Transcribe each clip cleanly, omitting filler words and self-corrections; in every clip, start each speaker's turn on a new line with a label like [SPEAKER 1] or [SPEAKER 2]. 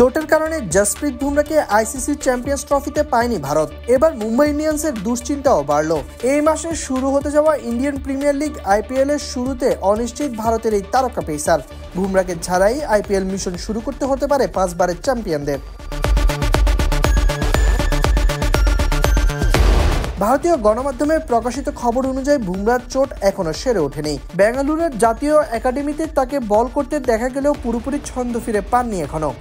[SPEAKER 1] চোটের কারণে Jasprit বুমরাকে ICC champions ট্রফিতে পায়নি ভারত। এবার মুম্বাই ইন্ডিয়ান্সের দুশ্চিন্তাও বাড়ল। এই মাসে শুরু হতে যাওয়া ইন্ডিয়ান প্রিমিয়ার লিগ আইপিএল এর শুরুতে অনিশ্চিত ভারতের এই তারকা পেসার। বুমরাকে ছাড়াই আইপিএল মিশন শুরু করতে হতে পারে 5 বারের চ্যাম্পিয়নদের। ভারতীয় গণমাধ্যমে প্রকাশিত খবর অনুযায়ী বুমরার চোট এখনো সেরে ওঠেনি। বেঙ্গালুরুর জাতীয় একাডেমিতে তাকে বল করতে দেখা গেলেও পুরোপুরি ছন্দ ফিরে পাননি এখনো।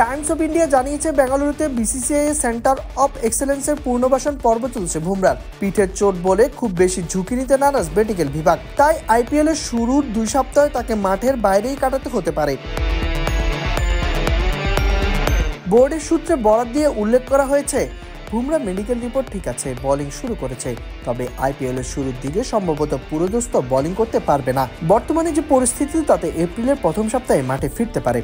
[SPEAKER 1] টাইমস অফ ইন্ডিয়া জানিয়েছে, বেঙ্গালুরুতে বিসিসিআই সেন্টার অফ এক্সেলেন্সের পুনর্বাসন পর্ব চলছে বুমরার। পিঠের চোট বলে খুব বেশি ঝুঁকি নিতে নারাজ মেডিকেল বিভাগ। তাই আইপিএল এর শুরুর 2 সপ্তাহে তাকে মাঠের বাইরেই কাটাতে হতে পারে। বোর্ডের সূত্রে বরাত দিয়ে উল্লেখ করা হয়েছে, বুমরা মেডিকেল রিপোর্ট ঠিক আছে, বোলিং শুরু করেছে। তবে আইপিএল এর শুরুর দিকে সম্ভবত পুরোদস্ত বোলিং করতে পারবে না। বর্তমানে যে পরিস্থিতি তাতে এপ্রিলের প্রথম সপ্তাহে মাঠে ফিরতে পারে।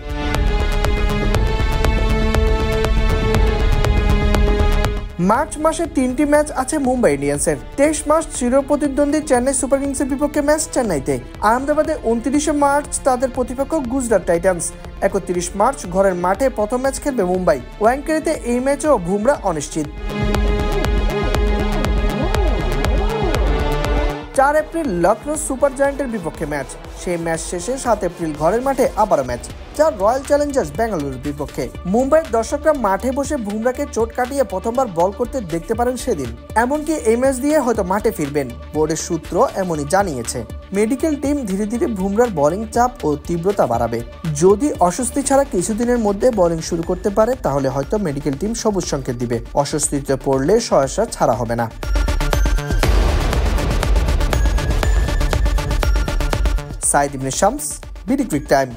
[SPEAKER 1] মার্চ মাসে 3টি ম্যাচ আছে মুম্বাই ইন্ডিয়ান্সের। 23 মার্চ চিরপ্রতিদ্বন্দ্বী চেন্নাই সুপার কিংসের বিপক্ষে ম্যাচ চেন্নাইতে। আহমেদাবাদে 29 মার্চ তাদের প্রতিপক্ষ গুজরাট টাইটান্স। 31 মার্চ ঘরের মাঠে প্রথম ম্যাচ খেলবে মুম্বাই। ওয়াংখেড়েতে এই ম্যাচও বুমরা অনিশ্চিত। 4 এপ্রিল লখনৌ সুপার জায়ান্টের বিপক্ষে ম্যাচ। সেই ম্যাচ শেষে 7 এপ্রিল ঘরের মাঠে আবারও ম্যাচ, যা রয়্যাল চ্যালেঞ্জার্স বেঙ্গালুরুর বিপক্ষে। মুম্বাইয়ের দর্শকরা মাঠে বসে বুমরাকে চোট কাটিয়ে প্রথমবার বল করতে দেখতে পারেন সেদিন। এমনকি এই ম্যাচ দিয়ে হয়তো মাঠে ফিরবেন, বোর্ডের সূত্র এমনই জানিয়েছে। মেডিকেল টিম ধীরে ধীরে বুমরার বোলিং চাপ ও তীব্রতা বাড়াবে। যদি অস্বস্তি ছাড়া কিছুদিনের মধ্যে বোলিং শুরু করতে পারে তাহলে হয়তো মেডিকেল টিম সবুজ সংকেত দিবে। অস্বস্তিতে পড়লে সহসা ছাড়া হবে না। সাইদ ইবনে শামস, বিডি কুইক টাইম।